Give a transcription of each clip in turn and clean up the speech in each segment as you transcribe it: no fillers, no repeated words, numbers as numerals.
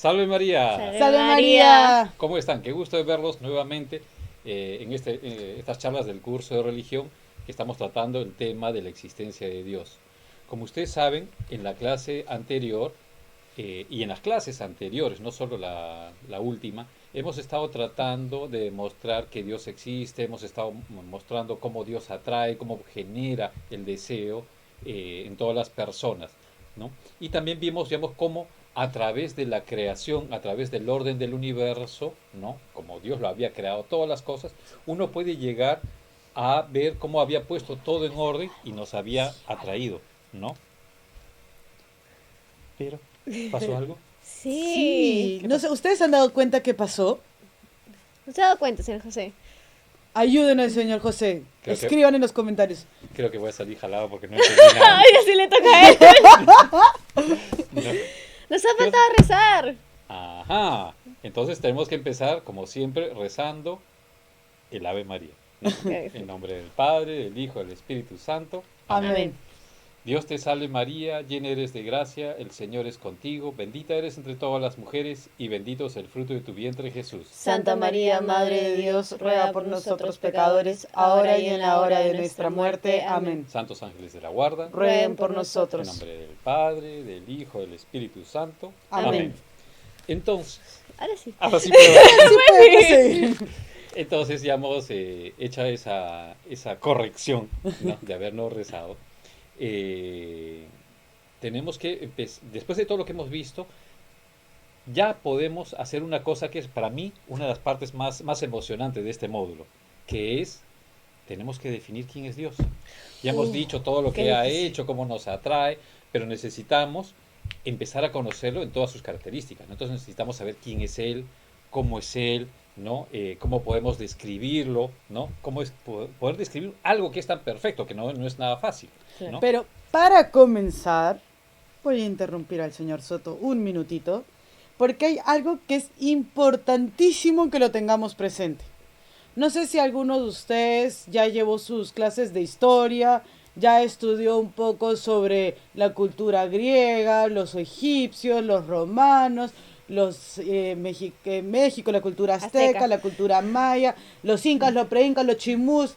Salve María. ¡Salve María! ¿Cómo están? Qué gusto de verlos nuevamente en estas charlas del curso de religión que estamos tratando el tema de la existencia de Dios. Como ustedes saben, en la clase anterior y en las clases anteriores, no solo la última, hemos estado tratando de mostrar que Dios existe, hemos estado mostrando cómo Dios atrae, cómo genera el deseo en todas las personas, ¿no? Y también vimos, digamos, cómo a través de la creación, a través del orden del universo, ¿no? Como Dios lo había creado todas las cosas, uno puede llegar a ver cómo había puesto todo en orden y nos había atraído, ¿no? Pero, ¿pasó algo? Sí. ¿Qué No sé, pasó? ¿ustedes se han dado cuenta qué pasó? ¿No se ha dado cuenta, señor José? Ayúdenos, señor José. Creo que- Escriban en los comentarios. Creo que voy a salir jalado porque no entendí nada. ¡Ay, así le toca a él! ¿No? ¡Nos ha faltado rezar! Ajá. Entonces tenemos que empezar, como siempre, rezando el Ave María, ¿no? En nombre del Padre, del Hijo, del Espíritu Santo. Amén. Dios te salve María, llena eres de gracia, el Señor es contigo, bendita eres entre todas las mujeres y bendito es el fruto de tu vientre Jesús. Santa María, Madre de Dios, ruega por nosotros pecadores, ahora y en la hora de nuestra muerte. Amén. Santos ángeles de la guarda, Rueguen por en nosotros. nombre del Padre, del Hijo, del Espíritu Santo. Amén. Entonces, Ahora sí. ahora sí puedo. Sí. Entonces ya hemos hecha esa corrección, ¿no? De habernos rezado. Tenemos que, después de todo lo que hemos visto, ya podemos hacer una cosa que es para mí una de las partes más emocionantes de este módulo, que es, tenemos que definir quién es Dios. Ya hemos dicho todo lo que qué ha difícil. hecho, cómo nos atrae, pero necesitamos empezar a conocerlo en todas sus características, ¿no? Entonces necesitamos saber quién es Él, ¿no? Cómo podemos describirlo, ¿no? Cómo es poder describir algo que es tan perfecto, que no es nada fácil, ¿no? Pero para comenzar, voy a interrumpir al señor Soto un minutito, porque hay algo que es importantísimo que lo tengamos presente. No sé si alguno de ustedes ya llevó sus clases de historia, ya estudió un poco sobre la cultura griega, los egipcios, los romanos, México, la cultura azteca, la cultura maya, los incas, los preincas, los chimús,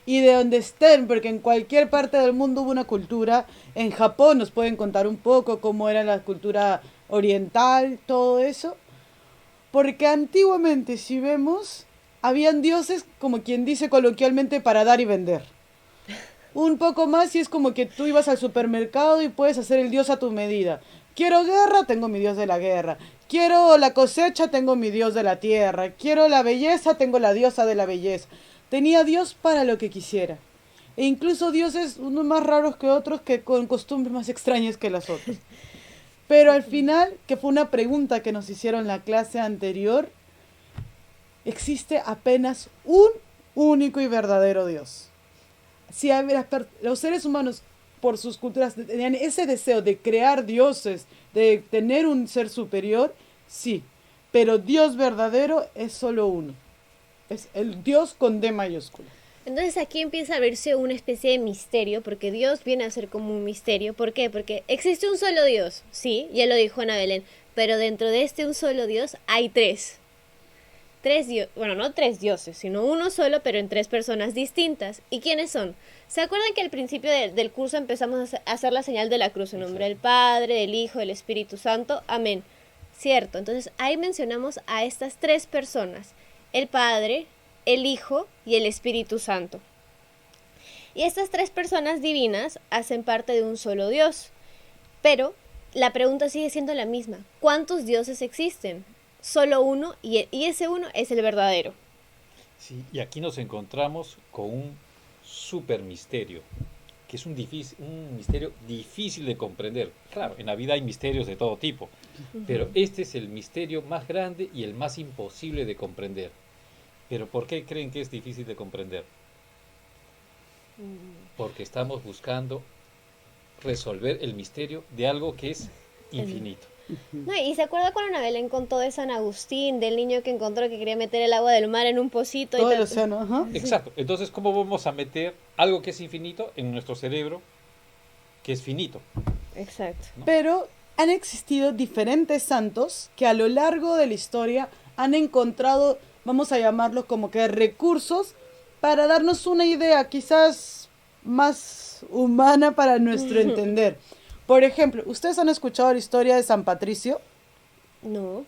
y de donde estén, porque en cualquier parte del mundo hubo una cultura. En Japón nos pueden contar un poco cómo era la cultura oriental, todo eso. Porque antiguamente, si vemos, habían dioses, como quien dice coloquialmente, para dar y vender. Un poco más y es como que tú ibas al supermercado y puedes hacer el dios a tu medida. Quiero guerra, tengo mi dios de la guerra. Quiero la cosecha, tengo mi dios de la tierra. Quiero la belleza, tengo la diosa de la belleza. Tenía Dios para lo que quisiera. E incluso dioses, unos más raros que otros, que con costumbres más extrañas que las otras. Pero al final, que fue una pregunta que nos hicieron en la clase anterior, existe apenas un único y verdadero Dios. Si los seres humanos, por sus culturas, tenían ese deseo de crear dioses, de tener un ser superior, sí. Pero Dios verdadero es solo uno. Es el Dios con D mayúscula. Entonces aquí empieza a verse una especie de misterio, porque Dios viene a ser como un misterio. ¿Por qué? Porque existe un solo Dios, sí, ya lo dijo Ana Belén, pero dentro de este un solo Dios hay tres. Bueno, no tres dioses, sino uno solo, pero en tres personas distintas. ¿Y quiénes son? ¿Se acuerdan que al principio del curso empezamos a hacer la señal de la cruz en nombre del Padre, del Hijo, del Espíritu Santo? Amén. Cierto, entonces ahí mencionamos a estas tres personas, el Padre, el Hijo y el Espíritu Santo. Y estas tres personas divinas hacen parte de un solo Dios. Pero la pregunta sigue siendo la misma. ¿Cuántos dioses existen? Solo uno, y ese uno es el verdadero. Sí, y aquí nos encontramos con un super misterio, que es un misterio difícil de comprender. Claro, en la vida hay misterios de todo tipo, pero este es el misterio más grande y el más imposible de comprender. ¿Pero por qué creen que es difícil de comprender? Porque estamos buscando resolver el misterio de algo que es infinito. No, y se acuerda cuando Ana Belén contó de San Agustín, del niño que encontró que quería meter el agua del mar en un pocito. Todo y el océano, ajá. Exacto. Entonces, ¿cómo vamos a meter algo que es infinito en nuestro cerebro que es finito? Exacto. ¿No? Pero han existido diferentes santos que a lo largo de la historia han encontrado, vamos a llamarlos como que recursos para darnos una idea quizás más humana para nuestro entender. Por ejemplo, ¿ustedes han escuchado la historia de San Patricio? No.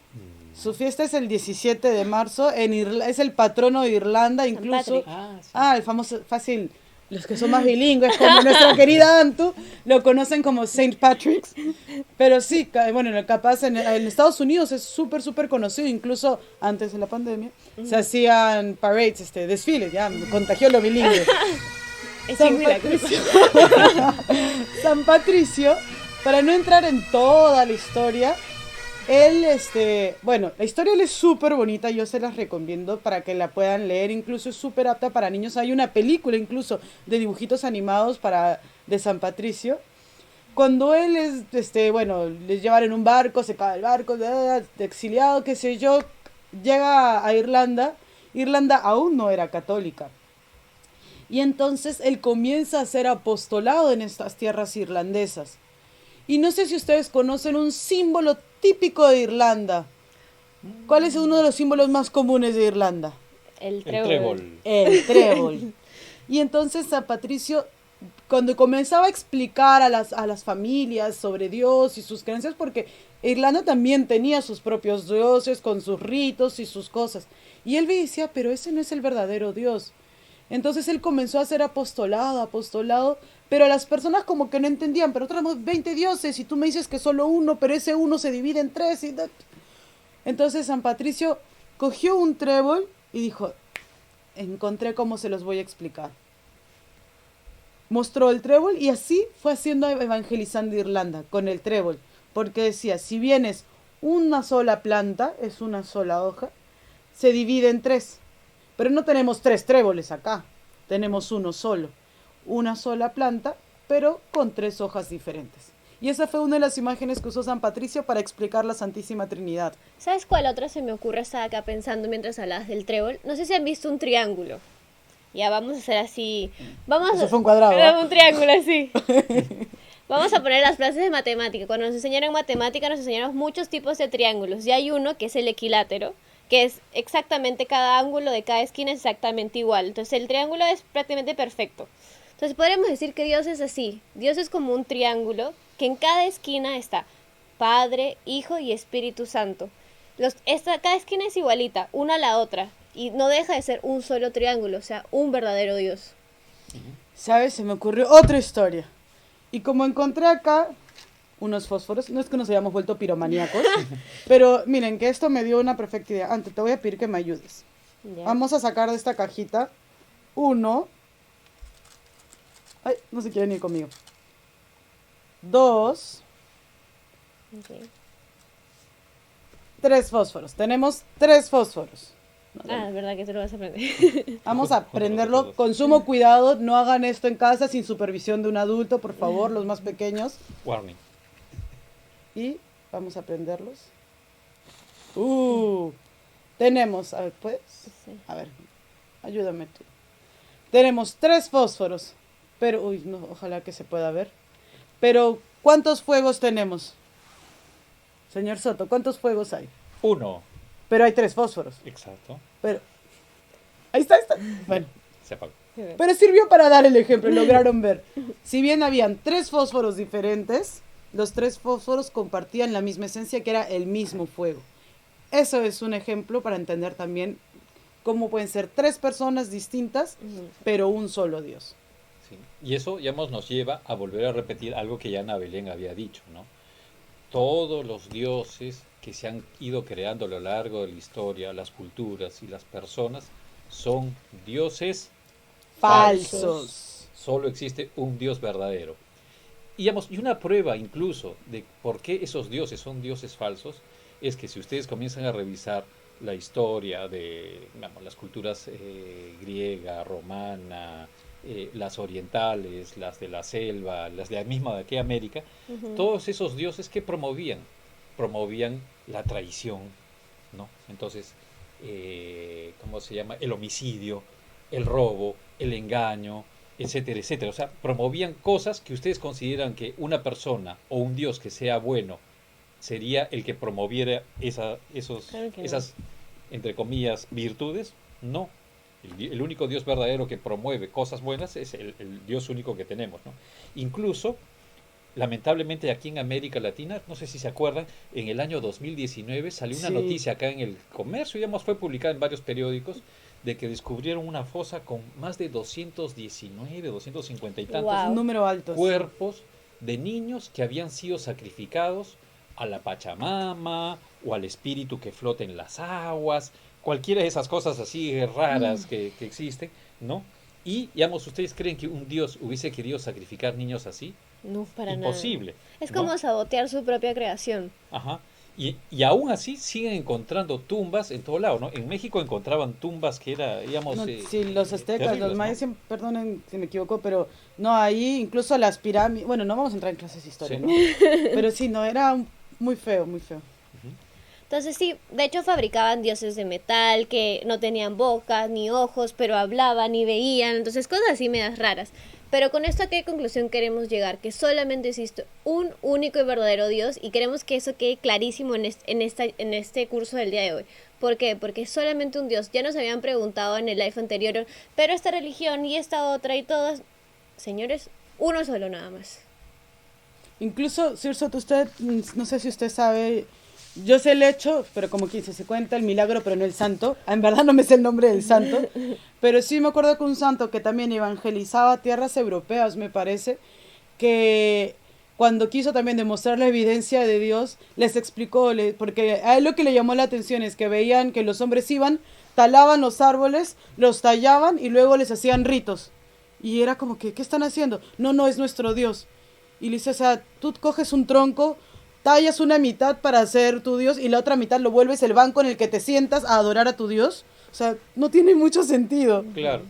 Su fiesta es el 17 de marzo, es el patrono de Irlanda, San incluso... Patrick. Sí. El famoso, fácil, los que son más bilingües, como nuestra querida Antu, lo conocen como Saint Patrick's. Pero sí, bueno, capaz en Estados Unidos es súper conocido, incluso antes de la pandemia, se hacían parades, desfiles, ya, me contagió lo bilingüe. San Patricio, para no entrar en toda la historia, él, bueno, la historia él es súper bonita, yo se las recomiendo para que la puedan leer, incluso es súper apta para niños, hay una película incluso de dibujitos animados de San Patricio, cuando él es, bueno, les llevan en un barco, se cae el barco, de exiliado, qué sé yo, llega a Irlanda aún no era católica, y entonces él comienza a hacer apostolado en estas tierras irlandesas. Y no sé si ustedes conocen un símbolo típico de Irlanda. ¿Cuál es uno de los símbolos más comunes de Irlanda? El trébol. El trébol. Y entonces San Patricio, cuando comenzaba a explicar a las familias sobre Dios y sus creencias, porque Irlanda también tenía sus propios dioses con sus ritos y sus cosas. Y él decía, pero ese no es el verdadero Dios. Entonces él comenzó a hacer apostolado, pero las personas como que no entendían, pero tenemos 20 dioses y tú me dices que solo uno, pero ese uno se divide en 3. Entonces San Patricio cogió un trébol y dijo, encontré cómo se los voy a explicar. Mostró el trébol y así fue haciendo evangelizando Irlanda con el trébol, porque decía, si bien es una sola planta, es una sola hoja, se divide en 3. Pero no tenemos 3 tréboles acá, tenemos uno solo. Una sola planta, pero con 3 hojas diferentes. Y esa fue una de las imágenes que usó San Patricio para explicar la Santísima Trinidad. ¿Sabes cuál otra se me ocurre? Estaba acá pensando mientras hablabas del trébol. No sé si han visto un triángulo. Ya, vamos a hacer así. Eso fue un cuadrado. Un triángulo así. Vamos a poner las clases de matemática. Cuando nos enseñaron matemática nos enseñaron muchos tipos de triángulos. Y hay uno que es el equilátero, que es exactamente cada ángulo de cada esquina es exactamente igual. Entonces el triángulo es prácticamente perfecto. Entonces podríamos decir que Dios es así. Dios es como un triángulo que en cada esquina está Padre, Hijo y Espíritu Santo. Cada esquina es igualita, una a la otra. Y no deja de ser un solo triángulo, o sea, un verdadero Dios. ¿Sabes? Se me ocurrió otra historia. Y como encontré acá unos fósforos, no es que nos hayamos vuelto piromaníacos, pero miren que esto me dio una perfecta idea. Antes te voy a pedir que me ayudes. Ya. Vamos a sacar de esta cajita uno. Ay, no se quieren ir conmigo. 2, Ok. 3 fósforos. Tenemos 3 fósforos. Es verdad que tú lo vas a aprender. Vamos a prenderlo con sumo cuidado. No hagan esto en casa sin supervisión de un adulto, por favor, los más pequeños. Warning. Y vamos a prenderlos. Tenemos, a ver, ¿puedes? Sí. A ver, ayúdame tú. Tenemos 3 fósforos. Pero, no, ojalá que se pueda ver. Pero, ¿cuántos fuegos tenemos? Señor Soto, ¿cuántos fuegos hay? 1. Pero hay 3 fósforos. Exacto. Pero, ahí está. Bueno, Se apagó. pero sirvió para dar el ejemplo, lograron ver. Si bien habían 3 fósforos diferentes, los 3 fósforos compartían la misma esencia, que era el mismo fuego. Eso es un ejemplo para entender también cómo pueden ser 3 personas distintas, pero un solo Dios. Sí. Y eso, digamos, nos lleva a volver a repetir algo que ya Ana Belén había dicho, ¿no? Todos los dioses que se han ido creando a lo largo de la historia, las culturas y las personas, son dioses Falsos. Solo existe un Dios verdadero. Y, digamos, y una prueba incluso de por qué esos dioses son dioses falsos es que si ustedes comienzan a revisar la historia de las culturas griega, romana, las orientales, las de la selva, las de la misma de aquí América, todos esos dioses que promovían la traición, ¿no? Entonces, ¿cómo se llama? El homicidio, el robo, el engaño, etcétera, etcétera. O sea, promovían cosas que ustedes consideran que una persona o un dios que sea bueno sería el que promoviera Claro que no. esas, entre comillas, virtudes. No. El único Dios verdadero que promueve cosas buenas es el Dios único que tenemos, ¿no? Incluso, lamentablemente aquí en América Latina, no sé si se acuerdan, en el año 2019 salió una Sí. noticia acá en el Comercio, digamos, fue publicada en varios periódicos, de que descubrieron una fosa con más de 219, 250 y tantos Wow. Un número alto. Sí. cuerpos de niños que habían sido sacrificados a la Pachamama o al espíritu que flota en las aguas, cualquiera de esas cosas así raras que existen, ¿no? Y, digamos, ¿ustedes creen que un Dios hubiese querido sacrificar niños así? No, para nada. Imposible. Es ¿no? como sabotear su propia creación. Ajá. Y aún así siguen encontrando tumbas en todo lado, ¿no? En México encontraban tumbas que era, digamos, No, sí, los aztecas, terribles, los ¿no? mayas, perdonen si me equivoco, pero no, ahí incluso las pirámides, bueno, no vamos a entrar en clases de historia, Sí. ¿no? Pero sí, no, era muy feo, muy feo. Entonces sí, de hecho fabricaban dioses de metal que no tenían bocas ni ojos, pero hablaban y veían, entonces cosas así medias raras. Pero con esto, ¿a qué conclusión queremos llegar? Que solamente existe un único y verdadero Dios y queremos que eso quede clarísimo en este curso del día de hoy. ¿Por qué? Porque es solamente un Dios. Ya nos habían preguntado en el live anterior, pero esta religión y esta otra y todas, señores, uno solo nada más. Incluso, Sir Soto, usted, no sé si usted sabe, yo sé el hecho, pero como quien se cuenta el milagro, pero no el santo. En verdad no me sé el nombre del santo, pero sí me acuerdo que un santo que también evangelizaba tierras europeas, me parece, que cuando quiso también demostrar la evidencia de Dios, les explicó, porque a él lo que le llamó la atención es que veían que los hombres iban, talaban los árboles, los tallaban y luego les hacían ritos. Y era como que, ¿qué están haciendo? No, no, es nuestro Dios. Y le dice, o sea, tú coges un tronco, tallas una mitad para hacer tu Dios y la otra mitad lo vuelves el banco en el que te sientas a adorar a tu Dios. O sea, no tiene mucho sentido. Claro.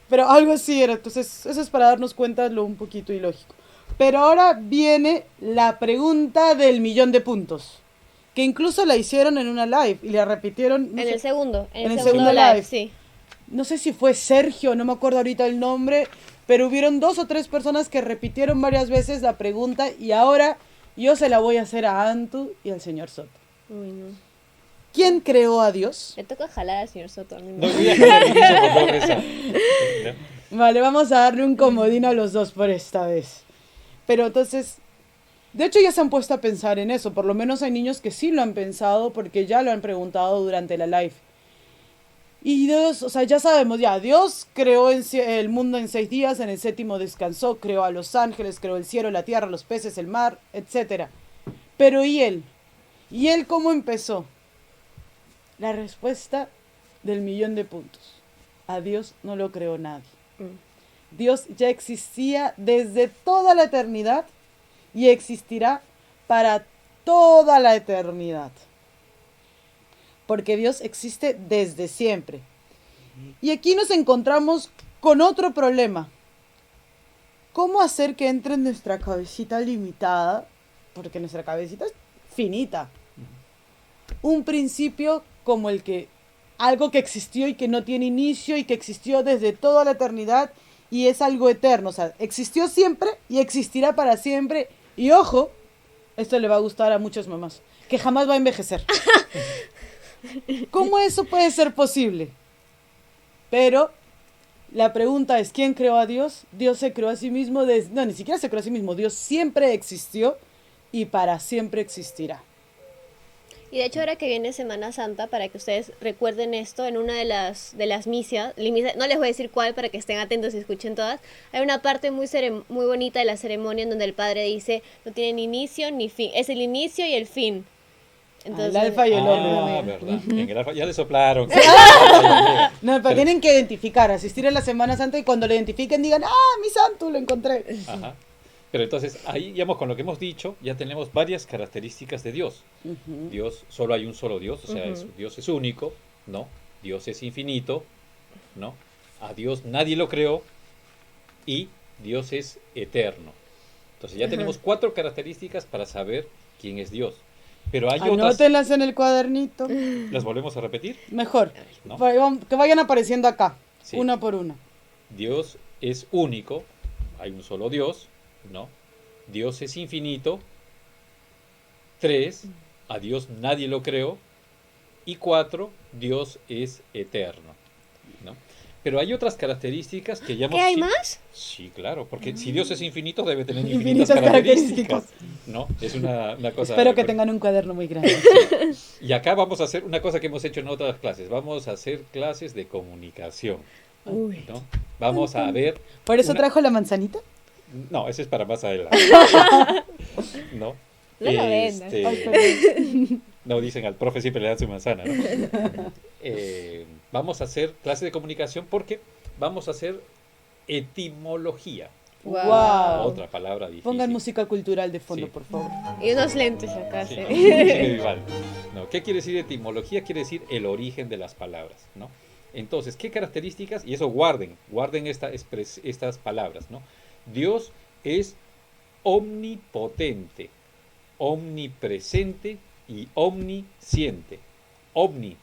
Pero algo así era. Entonces, eso es para darnos cuenta de lo un poquito ilógico. Pero ahora viene la pregunta del 1.000.000 de puntos. Que incluso la hicieron en una live y la repitieron. No En sé, el segundo, en el segundo live. sí. no sé si fue Sergio, no me acuerdo ahorita el nombre, pero hubieron 2 o 3 personas que repitieron varias veces la pregunta y ahora yo se la voy a hacer a Antu y al señor Soto. Uy, no. ¿Quién creó a Dios? Le toca jalar al señor Soto. A mí No, no. yo ya con el inicio, por favor, esa. ¿No? Vale, vamos a darle un comodín a los dos por esta vez. Pero entonces, de hecho ya se han puesto a pensar en eso, por lo menos hay niños que sí lo han pensado porque ya lo han preguntado durante la live. Y Dios, o sea, ya sabemos, ya, Dios creó el mundo en 6 días, en el 7º descansó, creó a los ángeles, creó el cielo, la tierra, los peces, el mar, etcétera. Pero ¿y él? ¿Y él cómo empezó? La respuesta del 1.000.000 de puntos. A Dios no lo creó nadie. Dios ya existía desde toda la eternidad y existirá para toda la eternidad. Porque Dios existe desde siempre. Y aquí nos encontramos con otro problema. ¿Cómo hacer que entre en nuestra cabecita limitada? Porque nuestra cabecita es finita. Un principio como el que algo que existió y que no tiene inicio y que existió desde toda la eternidad y es algo eterno. O sea, existió siempre y existirá para siempre. Y ojo, esto le va a gustar a muchas mamás, que jamás va a envejecer. ¿Cómo eso puede ser posible? Pero la pregunta es, ¿quién creó a Dios? Dios se creó a sí mismo, no, ni siquiera se creó a sí mismo. Dios siempre existió y para siempre existirá. Y de hecho ahora que viene Semana Santa, para que ustedes recuerden esto, en una de las misas, no les voy a decir cuál para que estén atentos y escuchen todas, hay una parte muy bonita de la ceremonia en donde el padre dice, no tiene ni inicio ni fin, es el inicio y el fin. Entonces, el alfa y el Ah, omega. verdad. En el alfa ya le soplaron. No, pero tienen que identificar, asistir a la Semana Santa y cuando lo identifiquen digan, mi santo, lo encontré. Ajá. Pero entonces, ahí, digamos, con lo que hemos dicho, ya tenemos varias características de Dios. Dios, solo hay un solo Dios, o sea, Dios es único, ¿no? Dios es infinito, ¿no? A Dios nadie lo creó y Dios es eterno. Entonces ya tenemos 4 características para saber quién es Dios. Pero hay otras, Anótenlas en el cuadernito. ¿las volvemos a repetir? Mejor, ¿No? que vayan apareciendo acá, Sí. una por una. Dios es único, hay un solo Dios, ¿no? Dios es infinito, 3, a Dios nadie lo creó. Y 4, Dios es eterno, ¿no? Pero hay otras características que ya hemos... ¿Qué hay más? Sí, claro, porque si Dios es infinito debe tener Infinitas infinitas características, características. ¿no? Es una cosa... Espero que tengan un cuaderno muy grande. Y acá vamos a hacer una cosa que hemos hecho en otras clases. Vamos a hacer clases de comunicación, Uy. ¿no? Vamos a ver... ¿Por eso una- trajo la manzanita? No, ese es para más adelante. ¿No? No lo vendas. Ay, perdón. No, dicen al profe siempre le dan su manzana, ¿no? Vamos a hacer clases de comunicación porque vamos a hacer etimología. Wow. Otra palabra difícil. Pongan música cultural de fondo, Sí. por favor. Y unos lentes acá. Sí, Sí. ¿no? Música de Vivaldi. No, ¿qué quiere decir etimología? Quiere decir el origen de las palabras, ¿no? Entonces, ¿qué características? Y eso guarden estas palabras, ¿no? Dios es omnipotente, omnipresente y omnisciente. Omni,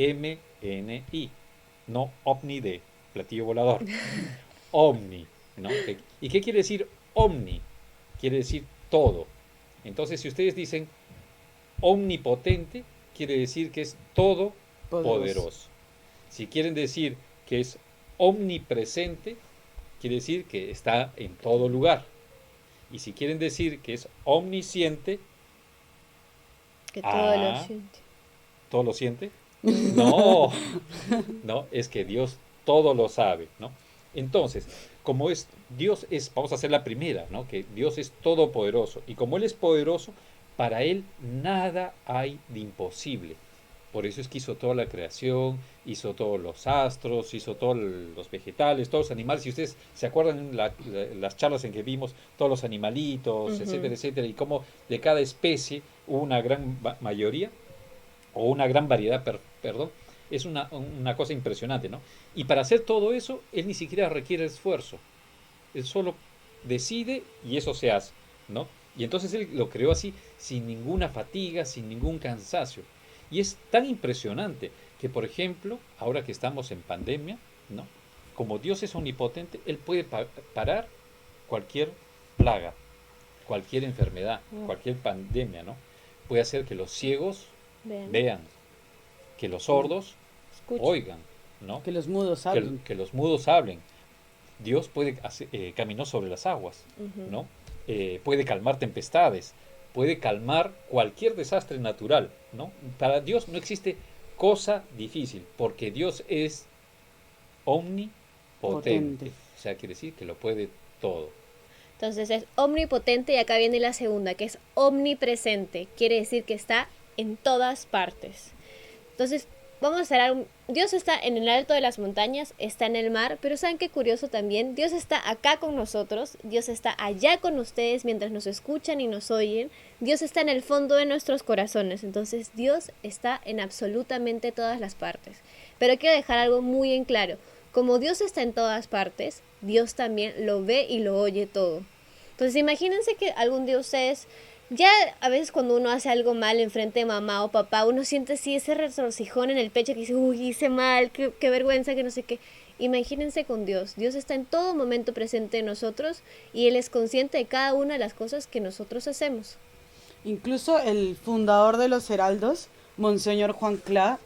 O-M-N-I, no ovni de platillo volador. Omni, ¿no? ¿Y qué quiere decir omni? Quiere decir todo. Entonces, si ustedes dicen omnipotente, quiere decir que es todo poderoso. Si quieren decir que es omnipresente, quiere decir que está en todo lugar. Y si quieren decir que es omnisciente, Que todo lo Ah. siente. ¿todo lo siente? No, no, es que Dios todo lo sabe, ¿no? Entonces, como es, Dios es, vamos a hacer la primera, ¿no? Que Dios es todopoderoso. Y como Él es poderoso, para Él nada hay de imposible. Por eso es que hizo toda la creación, hizo todos los astros, hizo todos los vegetales, todos los animales. Si ustedes se acuerdan en las charlas en que vimos todos los animalitos, etcétera, etcétera, y cómo de cada especie hubo una gran mayoría, o una gran variedad, perdón, es una cosa impresionante, ¿no? Y para hacer todo eso, Él ni siquiera requiere esfuerzo. Él solo decide y eso se hace, ¿no? Y entonces Él lo creó así, sin ninguna fatiga, sin ningún cansancio. Y es tan impresionante que, por ejemplo, ahora que estamos en pandemia, ¿no? Como Dios es omnipotente, Él puede parar cualquier plaga, cualquier enfermedad, cualquier pandemia, ¿no? Puede hacer que los ciegos vean, que los sordos Escucha. oigan, ¿no? Que los mudos Que, hablen. que los mudos hablen. Dios puede caminar sobre las aguas, Ujú. ¿no? Puede calmar tempestades, puede calmar cualquier desastre natural, ¿no? Para Dios no existe cosa difícil, porque Dios es omnipotente. Potente. O sea, quiere decir que lo puede todo. Entonces es omnipotente y acá viene la segunda, que es omnipresente. Quiere decir que está en todas partes. Entonces, vamos a hacer algo. Dios está en el alto de las montañas, está en el mar, pero ¿saben qué curioso también? Dios está acá con nosotros, Dios está allá con ustedes mientras nos escuchan y nos oyen. Dios está en el fondo de nuestros corazones. Entonces, Dios está en absolutamente todas las partes. Pero quiero dejar algo muy en claro. Como Dios está en todas partes, Dios también lo ve y lo oye todo. Entonces, imagínense que algún día ustedes... Ya a veces cuando uno hace algo mal enfrente de mamá o papá, uno siente así ese retorcijón en el pecho que dice, uy, hice mal, qué vergüenza, que no sé qué. Imagínense con Dios. Dios está en todo momento presente en nosotros y Él es consciente de cada una de las cosas que nosotros hacemos. Incluso el fundador de los Heraldos, Monseñor Juan Clá,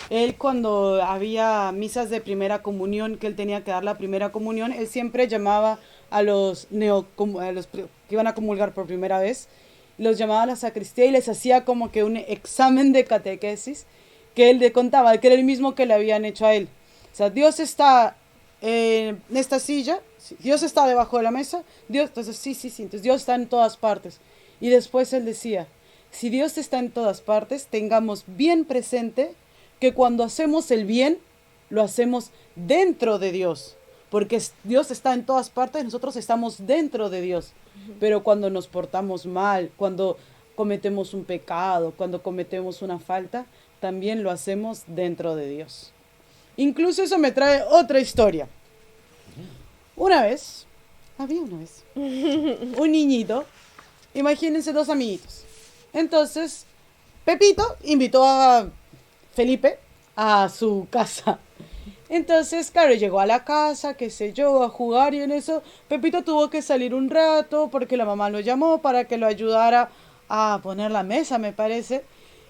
él cuando había misas de primera comunión, que él tenía que dar la primera comunión, él siempre llamaba a los que iban a comulgar por primera vez, los llamaba a la sacristía y les hacía como que un examen de catequesis que él le contaba, que era el mismo que le habían hecho a él. O sea, Dios está en esta silla, Dios está debajo de la mesa, Dios, entonces sí, entonces Dios está en todas partes. Y después él decía, si Dios está en todas partes, tengamos bien presente que cuando hacemos el bien, lo hacemos dentro de Dios. Porque Dios está en todas partes, nosotros estamos dentro de Dios. Pero cuando nos portamos mal, cuando cometemos un pecado, cuando cometemos una falta, también lo hacemos dentro de Dios. Incluso eso me trae otra historia. Había una vez, un niñito, imagínense dos amiguitos. Entonces, Pepito invitó a Felipe a su casa. Entonces, claro, llegó a la casa, qué sé yo, a jugar y en eso Pepito tuvo que salir un rato porque la mamá lo llamó para que lo ayudara a poner la mesa, me parece.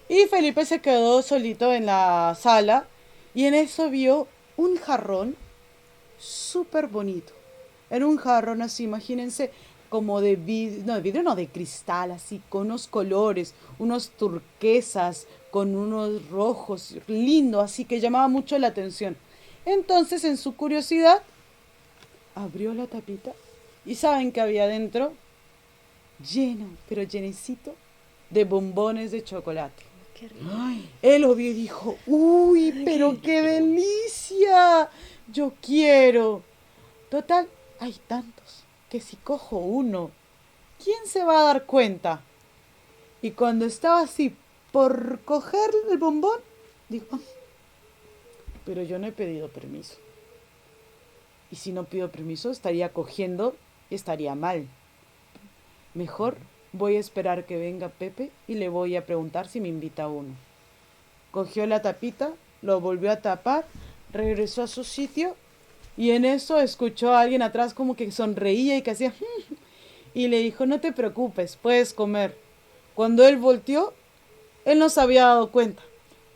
Y Felipe se quedó solito en la sala y en eso vio un jarrón súper bonito. Era un jarrón así, imagínense, como de vidrio, no, de vidrio no, de cristal, así, con unos colores, unos turquesas, con unos rojos, lindo, así que llamaba mucho la atención. Entonces, en su curiosidad, abrió la tapita y ¿saben qué había dentro? Lleno, pero llenecito de bombones de chocolate. Qué rico. Ay, él lo vio y dijo, uy, pero qué delicia, yo quiero. Total, hay tantos que si cojo uno, ¿quién se va a dar cuenta? Y cuando estaba así por coger el bombón, dijo, "Ah, pero yo no he pedido permiso. Y si no pido permiso, estaría cogiendo y estaría mal. Mejor voy a esperar que venga Pepe y le voy a preguntar si me invita a uno". Cogió la tapita, lo volvió a tapar, regresó a su sitio y en eso escuchó a alguien atrás como que sonreía y que hacía y le dijo, no te preocupes, puedes comer. Cuando él volteó, él no se había dado cuenta,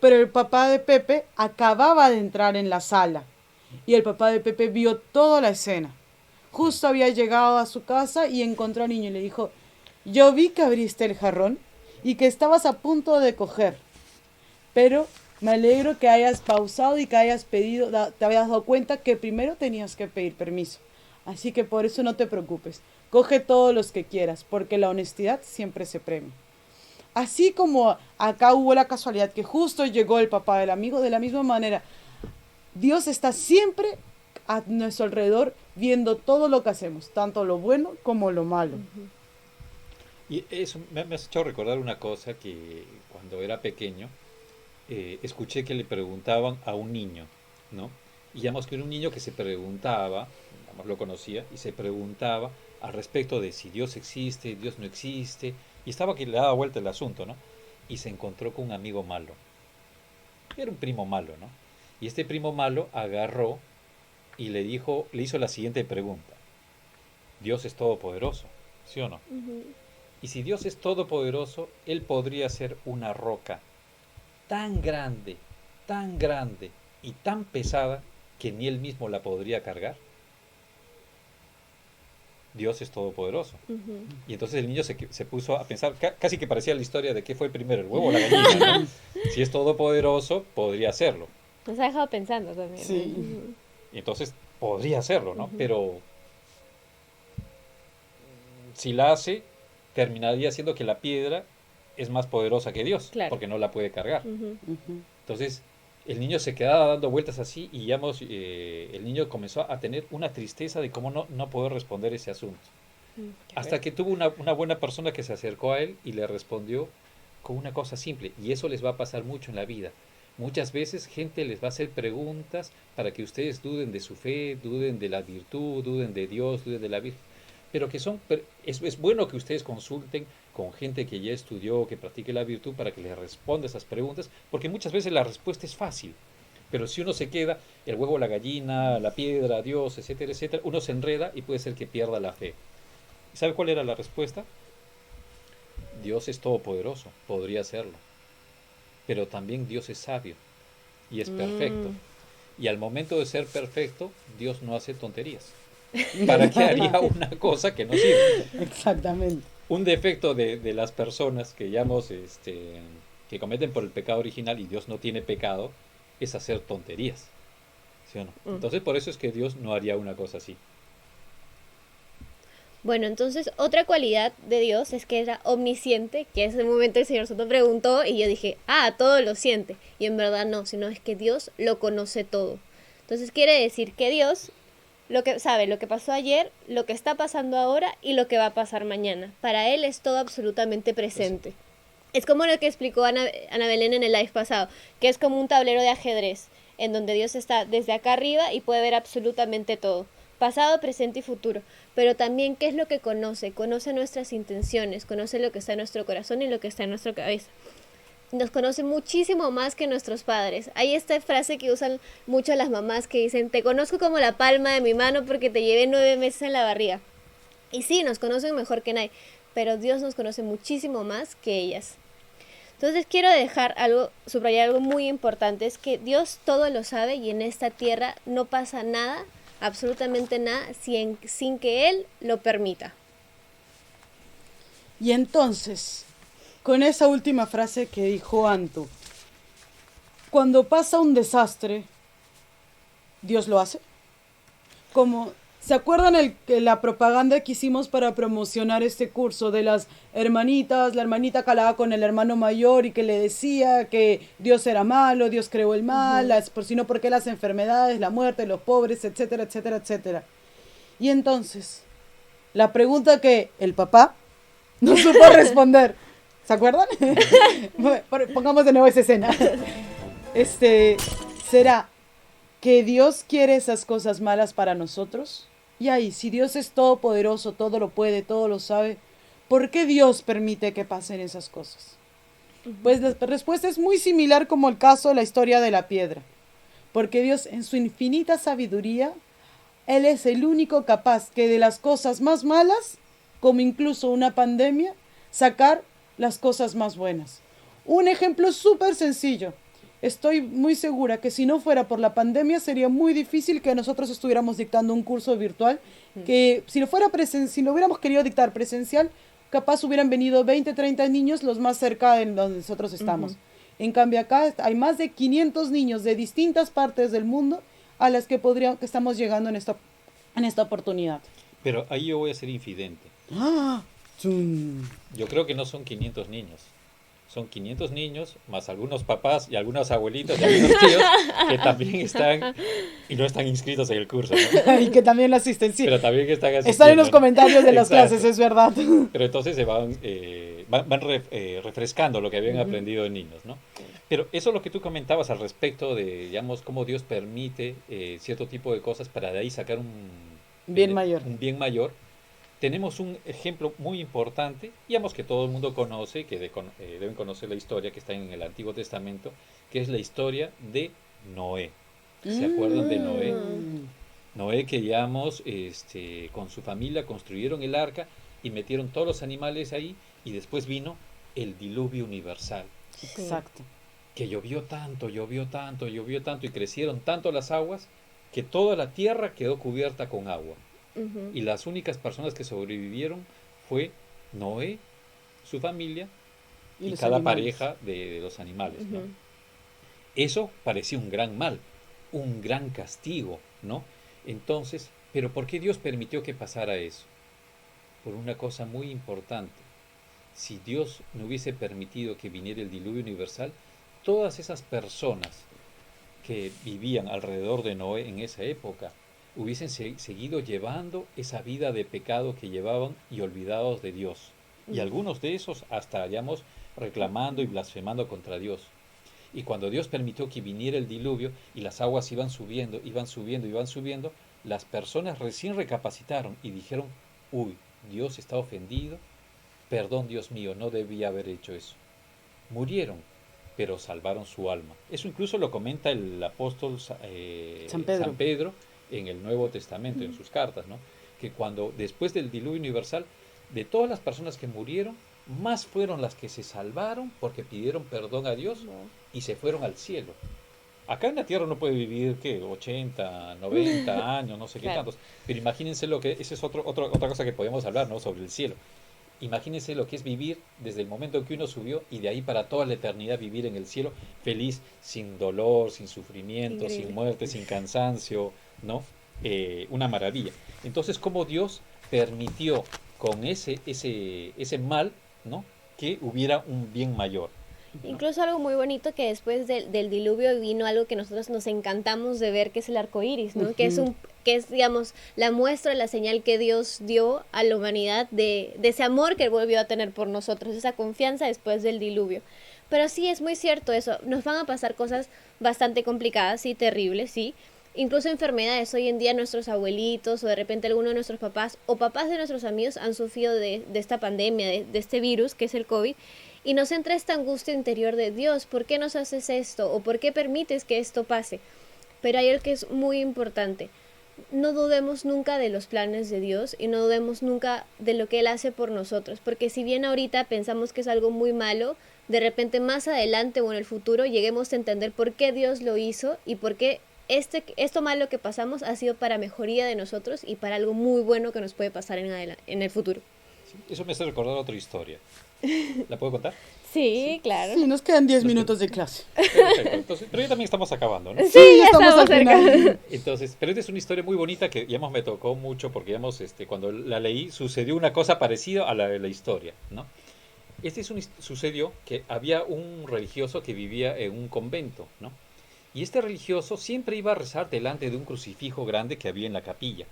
pero el papá de Pepe acababa de entrar en la sala y el papá de Pepe vio toda la escena. Justo había llegado a su casa y encontró al niño y le dijo, yo vi que abriste el jarrón y que estabas a punto de coger, pero me alegro que hayas pausado y que hayas pedido, te habías dado cuenta que primero tenías que pedir permiso. Así que por eso no te preocupes, coge todos los que quieras, porque la honestidad siempre se premia. Así como acá hubo la casualidad que justo llegó el papá del amigo, de la misma manera, Dios está siempre a nuestro alrededor viendo todo lo que hacemos, tanto lo bueno como lo malo. Y eso me has hecho recordar una cosa que cuando era pequeño, escuché que le preguntaban a un niño, ¿no? Y digamos que era un niño que se preguntaba, digamos, lo conocía, y se preguntaba al respecto de si Dios existe, Dios no existe, y estaba que le daba vuelta el asunto, ¿no? Y se encontró con un amigo malo. Era un primo malo, ¿no? Y este primo malo agarró y le dijo, le hizo la siguiente pregunta. Dios es todopoderoso, ¿sí o no? Ujú. Y si Dios es todopoderoso, Él podría ser una roca tan grande y tan pesada que ni Él mismo la podría cargar. Dios es todopoderoso. Ujú. Y entonces el niño se puso a pensar, casi que parecía la historia de qué fue primero, el huevo o la gallina, ¿no? Si es todopoderoso, podría hacerlo. Nos ha dejado pensando también. Sí. Ujú. Y entonces podría hacerlo, ¿no? Ujú. Pero si la hace, terminaría siendo que la piedra es más poderosa que Dios, Claro. porque no la puede cargar. Ujú. Ujú. Entonces, el niño se quedaba dando vueltas así y digamos, el niño comenzó a tener una tristeza de cómo no poder responder ese asunto. Hasta que tuvo una buena persona que se acercó a él y le respondió con una cosa simple. Y eso les va a pasar mucho en la vida. Muchas veces gente les va a hacer preguntas para que ustedes duden de su fe, duden de la virtud, duden de Dios, duden de la Virgen. Pero que es bueno que ustedes consulten con gente que ya estudió, que practique la virtud para que les responda esas preguntas, porque muchas veces la respuesta es fácil. Pero si uno se queda, el huevo, la gallina, la piedra, Dios, etcétera, etcétera, uno se enreda y puede ser que pierda la fe. ¿Y sabe cuál era la respuesta? Dios es todopoderoso, podría serlo. Pero también Dios es sabio y es perfecto. Y al momento de ser perfecto, Dios no hace tonterías. ¿Para qué haría una cosa que no sirve? Exactamente. Un defecto de las personas que llamamos, que cometen por el pecado original y Dios no tiene pecado, es hacer tonterías. ¿Sí o no? Entonces por eso es que Dios no haría una cosa así. Bueno, entonces otra cualidad de Dios es que era omnisciente, que en ese momento el Señor Soto preguntó y yo dije, todo lo siente. Y en verdad no, sino es que Dios lo conoce todo. Entonces quiere decir que Dios lo que sabe, lo que pasó ayer, lo que está pasando ahora y lo que va a pasar mañana. Para Él es todo absolutamente presente. Es como lo que explicó Ana Belén en el live pasado, que es como un tablero de ajedrez, en donde Dios está desde acá arriba y puede ver absolutamente todo. Pasado, presente y futuro, pero también qué es lo que conoce nuestras intenciones, conoce lo que está en nuestro corazón y lo que está en nuestra cabeza. Nos conoce muchísimo más que nuestros padres. Hay esta frase que usan mucho las mamás que dicen, te conozco como la palma de mi mano porque te llevé 9 meses en la barriga. Y sí, nos conocen mejor que nadie, pero Dios nos conoce muchísimo más que ellas. Entonces quiero subrayar algo muy importante, es que Dios todo lo sabe y en esta tierra no pasa nada, absolutamente nada, sin que Él lo permita. Y entonces, con esa última frase que dijo Anto, cuando pasa un desastre, ¿Dios lo hace? Como, ¿se acuerdan la propaganda que hicimos para promocionar este curso de las hermanitas? La hermanita que hablaba con el hermano mayor y que le decía que Dios era malo, Dios creó el mal, sino porque las enfermedades, la muerte, los pobres, etcétera, etcétera, etcétera. Y entonces, la pregunta que el papá no supo responder, ¿se acuerdan? Pongamos de nuevo esa escena. ¿Será que Dios quiere esas cosas malas para nosotros? Y ahí, si Dios es todopoderoso, todo lo puede, todo lo sabe, ¿por qué Dios permite que pasen esas cosas? Pues la respuesta es muy similar como el caso de la historia de la piedra. Porque Dios, en su infinita sabiduría, Él es el único capaz que de las cosas más malas, como incluso una pandemia, sacar las cosas más buenas. Un ejemplo súper sencillo. Estoy muy segura que si no fuera por la pandemia sería muy difícil que nosotros estuviéramos dictando un curso virtual, que si lo hubiéramos querido dictar presencial, capaz hubieran venido 20, 30 niños los más cerca de donde nosotros estamos. En cambio acá hay más de 500 niños de distintas partes del mundo a las que estamos llegando en esta oportunidad. Pero ahí yo voy a ser infidente. ¡Ah! Yo creo que no son 500 niños. Son 500 niños, más algunos papás y algunas abuelitas y algunos tíos que también están y no están inscritos en el curso, ¿no? Y que también lo asisten, sí. Pero también están asistiendo, están en los comentarios de las Exacto. clases, es verdad. Pero entonces se van refrescando lo que habían aprendido de niños, ¿no? Pero eso es lo que tú comentabas al respecto de, digamos, cómo Dios permite cierto tipo de cosas para de ahí sacar un bien mayor. Tenemos un ejemplo muy importante, digamos que todo el mundo conoce, que deben conocer la historia que está en el Antiguo Testamento, que es la historia de Noé. ¿Se acuerdan de Noé? Noé que, digamos, con su familia construyeron el arca y metieron todos los animales ahí y después vino el diluvio universal. Exacto. Que llovió tanto y crecieron tanto las aguas que toda la tierra quedó cubierta con agua. Y las únicas personas que sobrevivieron fue Noé, su familia y cada pareja de los animales, ¿no? Eso parecía un gran mal, un gran castigo, ¿no? Entonces, ¿pero por qué Dios permitió que pasara eso? Por una cosa muy importante. Si Dios no hubiese permitido que viniera el diluvio universal, todas esas personas que vivían alrededor de Noé en esa época hubiesen seguido llevando esa vida de pecado que llevaban y olvidados de Dios. Y algunos de esos hasta, digamos, reclamando y blasfemando contra Dios. Y cuando Dios permitió que viniera el diluvio y las aguas iban subiendo, las personas recién recapacitaron y dijeron, uy, Dios está ofendido, perdón Dios mío, no debía haber hecho eso. Murieron, pero salvaron su alma. Eso incluso lo comenta el apóstol San Pedro en el Nuevo Testamento, en sus cartas, ¿no? Que cuando después del diluvio universal, de todas las personas que murieron, más fueron las que se salvaron porque pidieron perdón a Dios y se fueron al cielo. Acá en la tierra uno puede vivir, ¿qué? 80, 90 años, no sé qué tantos. Pero imagínense esa es otra cosa que podemos hablar, ¿no? Sobre el cielo. Imagínense lo que es vivir desde el momento en que uno subió y de ahí para toda la eternidad vivir en el cielo feliz, sin dolor, sin sufrimiento, sin muerte, sin cansancio, ¿no? Una maravilla. Entonces, ¿cómo Dios permitió con ese mal, ¿no? Que hubiera un bien mayor? Incluso algo muy bonito que después del diluvio vino algo que nosotros nos encantamos de ver, que es el arco iris, ¿no? Que es, digamos, la muestra, la señal que Dios dio a la humanidad de ese amor que Él volvió a tener por nosotros, esa confianza después del diluvio. Pero sí, es muy cierto eso, nos van a pasar cosas bastante complicadas y terribles, sí. Incluso enfermedades, hoy en día nuestros abuelitos o de repente alguno de nuestros papás o papás de nuestros amigos han sufrido de esta pandemia, de este virus que es el COVID, y nos entra esta angustia interior de Dios, ¿por qué nos haces esto? ¿O por qué permites que esto pase? Pero hay algo que es muy importante. no dudemos nunca de los planes de Dios y no dudemos nunca de lo que Él hace por nosotros, porque si bien ahorita pensamos que es algo muy malo, de repente más adelante o en el futuro lleguemos a entender por qué Dios lo hizo y por qué esto malo que pasamos ha sido para mejoría de nosotros y para algo muy bueno que nos puede pasar en el futuro. Eso me hace recordar otra historia. ¿La puedo contar? Sí, claro. Sí, nos quedan 10 minutos de clase. Perfecto. Entonces, pero ya también estamos acabando, ¿no? Sí, ya estamos estamos al cerca. final. Entonces, pero esta es una historia muy bonita que digamos me tocó mucho porque digamos cuando la leí sucedió una cosa parecida a la historia, ¿no? Sucedió que había un religioso que vivía en un convento, ¿no? Y este religioso siempre iba a rezar delante de un crucifijo grande que había en la capilla.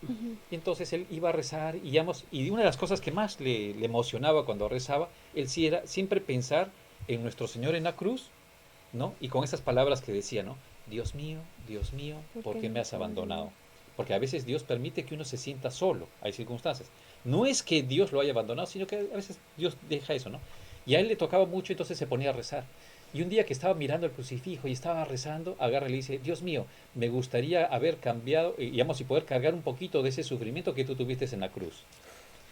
Y entonces él iba a rezar y, digamos, y una de las cosas que más le emocionaba cuando rezaba, él sí era siempre pensar en nuestro Señor en la cruz, ¿no? Y con esas palabras que decía, ¿no? Dios mío, ¿por qué me has abandonado? Porque a veces Dios permite que uno se sienta solo, hay circunstancias. No es que Dios lo haya abandonado, sino que a veces Dios deja eso, ¿no? Y a él le tocaba mucho, entonces se ponía a rezar. Y un día que estaba mirando el crucifijo y estaba rezando, agarra y le dice, Dios mío, me gustaría haber cambiado, digamos, y poder cargar un poquito de ese sufrimiento que tú tuviste en la cruz.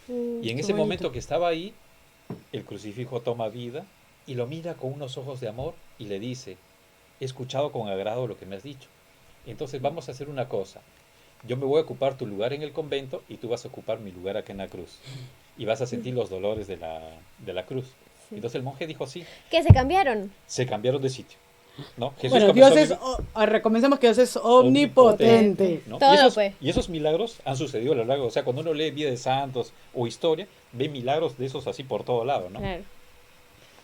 Y en ese bonito. momento que estaba ahí, el crucifijo toma vida y lo mira con unos ojos de amor y le dice, he escuchado con agrado lo que me has dicho. Entonces vamos a hacer una cosa. Yo me voy a ocupar tu lugar en el convento y tú vas a ocupar mi lugar acá en la cruz. Y vas a sentir los dolores de la cruz. Entonces el monje dijo sí. ¿Qué se cambiaron? Se cambiaron de sitio. ¿No? Jesús Bueno, comenzó Dios a es, vivir recomenzamos que Dios es omnipotente. ¿no? Todo, pues. Y esos milagros han sucedido a lo largo. O sea, cuando uno lee vida de santos o historia, ve milagros de esos así por todo lado, ¿no? Claro.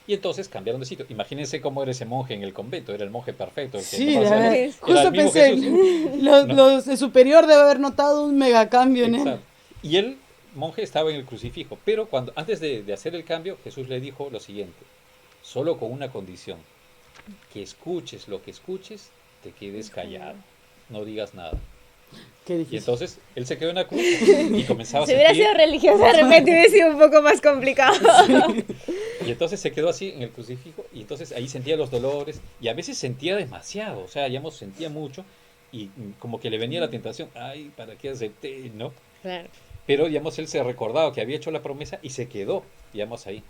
Y entonces cambiaron de sitio. Imagínense cómo era ese monje en el convento. Era el monje perfecto. El que Sí, no pasaba- verdad. era justo el mismo pensé, Jesús. el superior debe haber notado un megacambio en él. Exacto. Y el monje estaba en el crucifijo. Pero antes de hacer el cambio, Jesús le dijo lo siguiente. Solo con una condición. Que escuches lo que escuches, te quedes callado. No digas nada. Qué Y difícil. entonces él se quedó en la cruz y comenzaba a Si hubiera sentir. sido religiosa, de repente hubiera sido un poco más complicado. Y entonces se quedó así en el crucifijo y entonces ahí sentía los dolores y a veces sentía demasiado, o sea, digamos, sentía mucho y como que le venía la tentación, ay, ¿para qué acepté? ¿No? Claro. Pero, digamos, él se recordaba que había hecho la promesa y se quedó, digamos, ahí.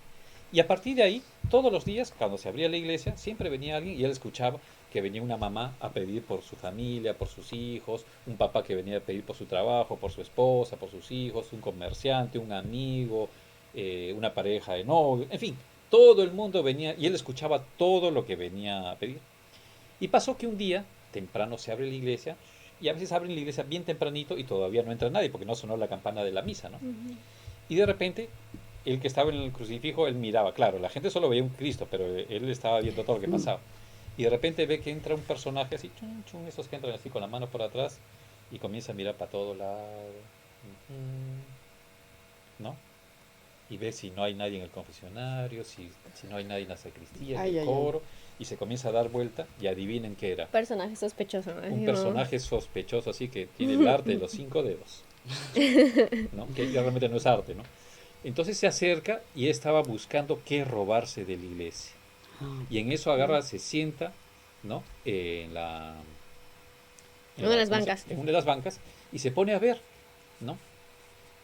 Y a partir de ahí, todos los días, cuando se abría la iglesia, siempre venía alguien y él escuchaba que venía una mamá a pedir por su familia, por sus hijos, un papá que venía a pedir por su trabajo, por su esposa, por sus hijos, un comerciante, un amigo, una pareja de novio, en fin, todo el mundo venía y él escuchaba todo lo que venía a pedir. Y pasó que un día, temprano se abre la iglesia, y a veces abren la iglesia bien tempranito y todavía no entra nadie porque no sonó la campana de la misa, ¿no? Y de repente, el que estaba en el crucifijo, él miraba, claro, la gente solo veía un Cristo, pero él estaba viendo todo lo que pasaba. Y de repente ve que entra un personaje así, chun, chun, esos que entran así con la mano por atrás, y comienza a mirar para todo lado, ¿no? Y ve si no hay nadie en el confesionario, si no hay nadie en la sacristía, en el coro, y se comienza a dar vuelta, y adivinen qué era. Personaje sospechoso. ¿No? Un personaje sospechoso así que tiene el arte de los 5 dedos, ¿no? Que realmente no es arte, ¿no? Entonces se acerca y estaba buscando qué robarse de la iglesia. Y en eso agarra, se sienta, ¿no? En una de las bancas. En una de las bancas y se pone a ver, ¿no?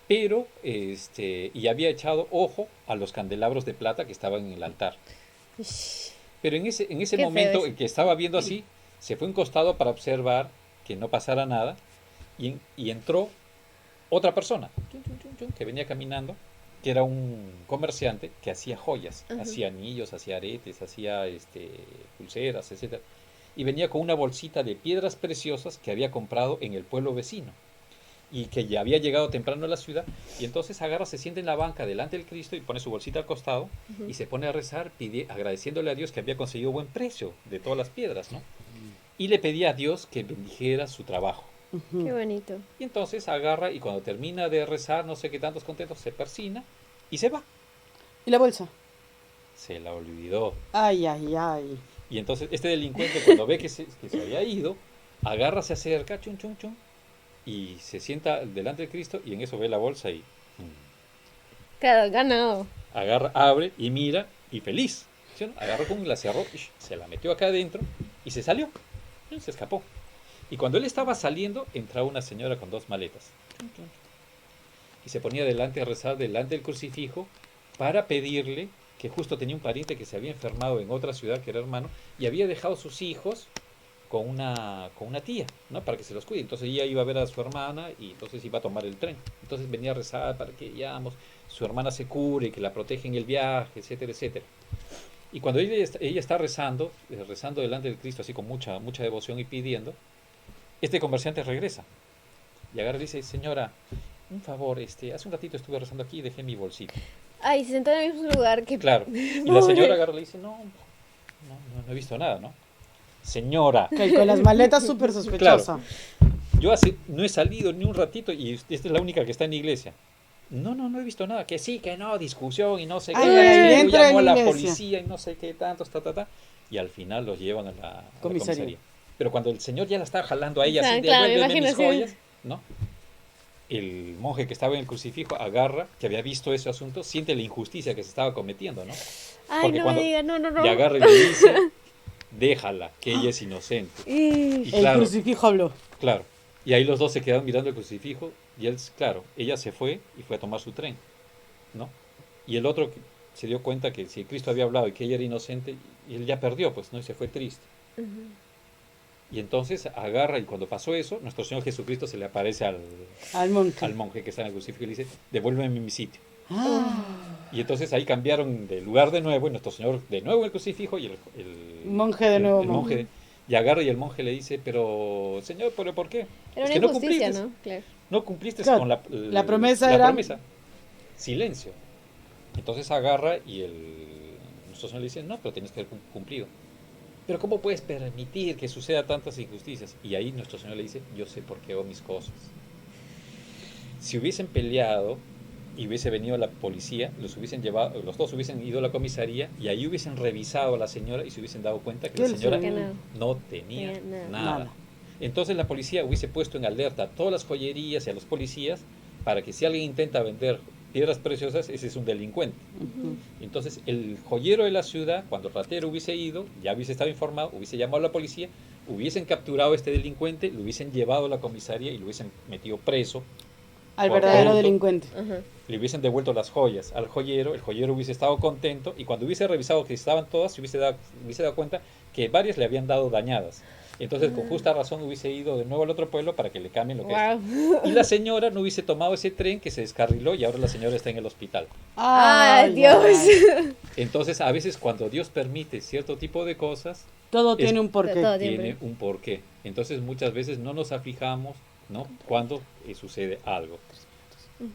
Pero, y había echado ojo a los candelabros de plata que estaban en el altar. Pero en ese Qué momento, feo el que estaba viendo así, se fue a un costado para observar que no pasara nada y entró otra persona que venía caminando, que era un comerciante que hacía joyas, hacía anillos, hacía aretes, hacía pulseras, etcétera. Y venía con una bolsita de piedras preciosas que había comprado en el pueblo vecino y que ya había llegado temprano a la ciudad. Y entonces agarra, se sienta en la banca delante del Cristo y pone su bolsita al costado y se pone a rezar, agradeciéndole a Dios que había conseguido buen precio de todas las piedras, ¿no? Y le pedía a Dios que bendijera su trabajo. Qué bonito. Y entonces agarra y cuando termina de rezar, no sé qué tantos contentos, se persina y se va. ¿Y la bolsa? Se la olvidó. Ay, ay, ay. Y entonces este delincuente cuando ve que se había ido, agarra, se acerca, chun, chun, chun, y se sienta delante de Cristo y en eso ve la bolsa y Claro, ganado. agarra, abre y mira y feliz. ¿Sí o no? Agarró con la cerró, se la metió acá adentro y se salió. Y se escapó. Y cuando él estaba saliendo, entraba una señora con 2 maletas. Y se ponía delante a rezar delante del crucifijo para pedirle, que justo tenía un pariente que se había enfermado en otra ciudad, que era hermano, y había dejado sus hijos con una tía, ¿no? Para que se los cuide. Entonces ella iba a ver a su hermana y entonces iba a tomar el tren. Entonces venía a rezar para que su hermana se cure, que la proteja en el viaje, etcétera, etcétera. Y cuando ella está rezando, rezando delante del Cristo, así con mucha devoción y pidiendo, este comerciante regresa y agarra y dice, señora, un favor, hace un ratito estuve rezando aquí y dejé mi bolsito. Ay, se sentó en el mismo lugar que... Claro. Y la señora agarra y le dice, no he visto nada, ¿no? Señora. Que con las maletas súper sospechosa. Yo no he salido ni un ratito y esta es la única que está en la iglesia. No he visto nada. Que sí, que no, discusión y no sé qué. Llamó a la policía y no sé qué, tantos, Y al final los llevan a la comisaría. Pero cuando el señor ya la estaba jalando a ella, así, devuélveme mis joyas, ¿no? El monje que estaba en el crucifijo agarra, que había visto ese asunto, siente la injusticia que se estaba cometiendo, ¿no? Ay, porque no me diga, no. Le agarra y le dice, déjala, que ella es inocente. Y claro, el crucifijo habló. Claro. Y ahí los dos se quedaron mirando el crucifijo y él, claro, ella se fue y fue a tomar su tren, ¿no? Y el otro se dio cuenta que si Cristo había hablado y que ella era inocente, y él ya perdió, pues, ¿no? Y se fue triste. Y entonces agarra, y cuando pasó eso, nuestro Señor Jesucristo se le aparece al monje que está en el crucifijo y le dice, devuélveme mi sitio. Y entonces ahí cambiaron de lugar de nuevo, y nuestro Señor de nuevo en el crucifijo, y el monje de nuevo. El monje, y agarra y el monje le dice, pero Señor, ¿pero por qué? Era una injusticia, ¿no? Claro. No cumpliste con la promesa. La promesa. Silencio. Entonces agarra y nuestro Señor le dice, no, pero tienes que haber cumplido. Pero ¿cómo puedes permitir que suceda tantas injusticias? Y ahí nuestro Señor le dice, yo sé por qué hago mis cosas. Si hubiesen peleado y hubiese venido la policía, los dos hubiesen ido a la comisaría y ahí hubiesen revisado a la señora y se hubiesen dado cuenta que la señora no tenía nada. Entonces la policía hubiese puesto en alerta a todas las joyerías y a los policías para que si alguien intenta vender piedras preciosas, ese es un delincuente. Entonces el joyero de la ciudad, cuando el ratero hubiese ido, ya hubiese estado informado, hubiese llamado a la policía, hubiesen capturado a este delincuente, lo hubiesen llevado a la comisaría y lo hubiesen metido preso. Al verdadero delincuente. Le hubiesen devuelto las joyas al joyero, el joyero hubiese estado contento y cuando hubiese revisado que estaban todas, se hubiese dado cuenta que varias le habían dado dañadas. Entonces, con justa razón, hubiese ido de nuevo al otro pueblo para que le cambien lo que es. Y la señora no hubiese tomado ese tren que se descarriló y ahora la señora está en el hospital. ¡Ay, Dios! Entonces, a veces cuando Dios permite cierto tipo de cosas... Todo tiene un porqué. Tiene un porqué. Entonces, muchas veces no nos aflijamos, ¿no? Cuando sucede algo,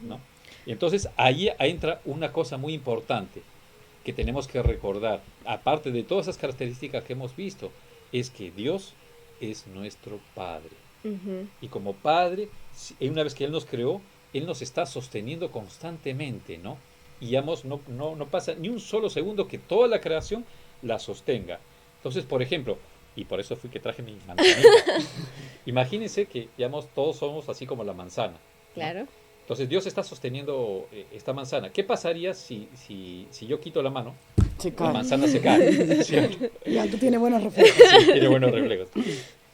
¿no? Y entonces, ahí entra una cosa muy importante que tenemos que recordar. Aparte de todas esas características que hemos visto, es que Dios es nuestro Padre. Y como Padre, una vez que Él nos creó, Él nos está sosteniendo constantemente, ¿no? Y no pasa ni un solo segundo que toda la creación la sostenga. Entonces, por ejemplo, y por eso fui que traje mi manzanita. Imagínense que, todos somos así como la manzana, ¿no? Claro. Entonces Dios está sosteniendo esta manzana. ¿Qué pasaría si yo quito la mano? La manzana se cae. ¿Cierto? Y algo tiene buenos reflejos. Sí, tiene buenos reflejos.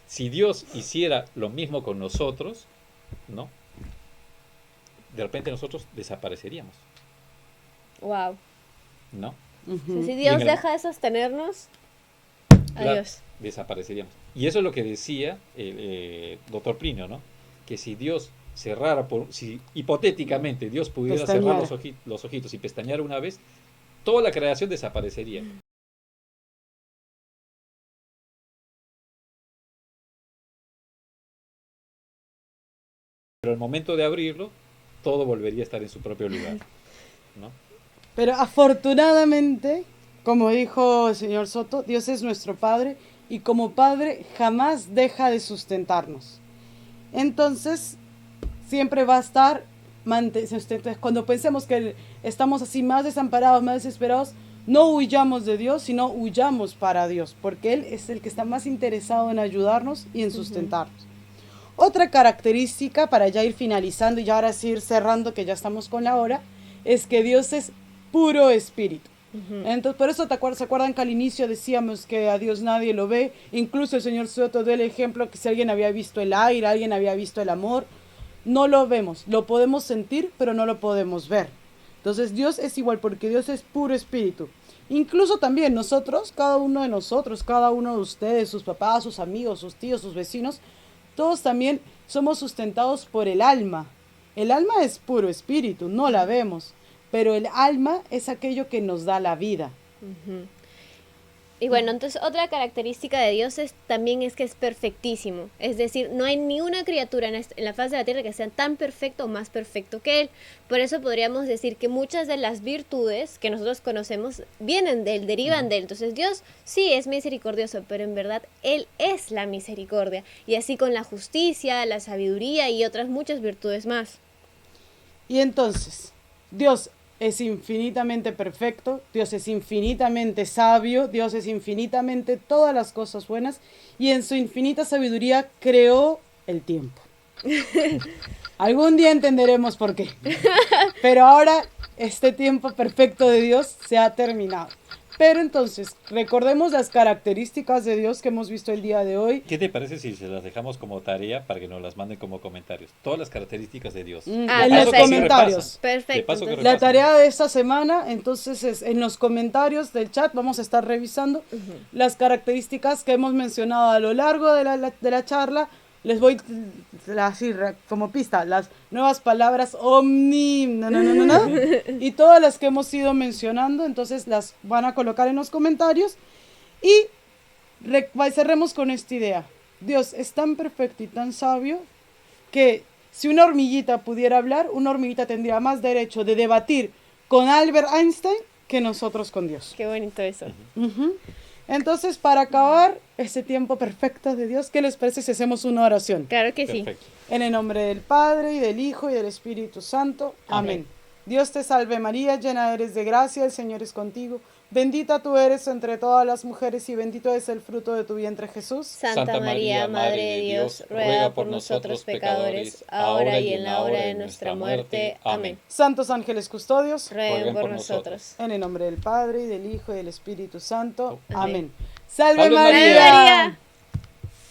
Si Dios hiciera lo mismo con nosotros, ¿no? De repente nosotros desapareceríamos. Wow. ¿No? Si Dios deja de sostenernos, adiós. Desapareceríamos. Y eso es lo que decía el doctor Plinio, ¿no? Que si Dios cerrara, si hipotéticamente Dios pudiera cerrar los ojitos y pestañear una vez, toda la creación desaparecería. Pero al momento de abrirlo, todo volvería a estar en su propio lugar, ¿no? Pero afortunadamente, como dijo el señor Soto, Dios es nuestro Padre y como Padre jamás deja de sustentarnos. Entonces, siempre va a estar cuando pensemos que estamos así más desamparados, más desesperados, no huyamos de Dios, sino huyamos para Dios, porque Él es el que está más interesado en ayudarnos y en sustentarnos. Otra característica, para ya ir finalizando y ya ahora sí ir cerrando, que ya estamos con la hora, es que Dios es puro espíritu. Entonces, por eso ¿se acuerdan que al inicio decíamos que a Dios nadie lo ve? Incluso el señor Soto dio el ejemplo que si alguien había visto el aire, alguien había visto el amor, no lo vemos, lo podemos sentir, pero no lo podemos ver. Entonces Dios es igual porque Dios es puro espíritu. Incluso también nosotros, cada uno de nosotros, cada uno de ustedes, sus papás, sus amigos, sus tíos, sus vecinos, todos también somos sustentados por el alma. El alma es puro espíritu, no la vemos, pero el alma es aquello que nos da la vida. Y bueno, entonces otra característica de Dios también es que es perfectísimo. Es decir, no hay ni una criatura en la faz de la tierra que sea tan perfecto o más perfecto que Él. Por eso podríamos decir que muchas de las virtudes que nosotros conocemos vienen de Él, derivan de Él. Entonces Dios sí es misericordioso, pero en verdad Él es la misericordia. Y así con la justicia, la sabiduría y otras muchas virtudes más. Y entonces, Dios es infinitamente perfecto, Dios es infinitamente sabio, Dios es infinitamente todas las cosas buenas y en su infinita sabiduría creó el tiempo. Algún día entenderemos por qué, pero ahora este tiempo perfecto de Dios se ha terminado. Pero entonces, recordemos las características de Dios que hemos visto el día de hoy. ¿Qué te parece si se las dejamos como tarea para que nos las manden como comentarios? Todas las características de Dios. En los comentarios. Perfecto. La tarea de esta semana, entonces, es en los comentarios del chat vamos a estar revisando las características que hemos mencionado a lo largo de la charla. Les voy así como pista, las nuevas palabras y todas las que hemos ido mencionando, entonces las van a colocar en los comentarios y cerremos con esta idea. Dios es tan perfecto y tan sabio que si una hormiguita pudiera hablar, una hormiguita tendría más derecho de debatir con Albert Einstein que nosotros con Dios. Qué bonito eso. Entonces, para acabar este tiempo perfecto de Dios, ¿qué les parece si hacemos una oración? Claro que sí. Perfecto. En el nombre del Padre, y del Hijo, y del Espíritu Santo. Amén. Dios te salve María, llena eres de gracia, el Señor es contigo. Bendita tú eres entre todas las mujeres y bendito es el fruto de tu vientre Jesús. Santa María, Madre de Dios, ruega por nosotros pecadores, ahora y en la hora de nuestra muerte. Amén. Santos ángeles custodios, rueguen por nosotros. En el nombre del Padre, y del Hijo, y del Espíritu Santo. Amén. Amén. ¡Salve ¡Salve María! María!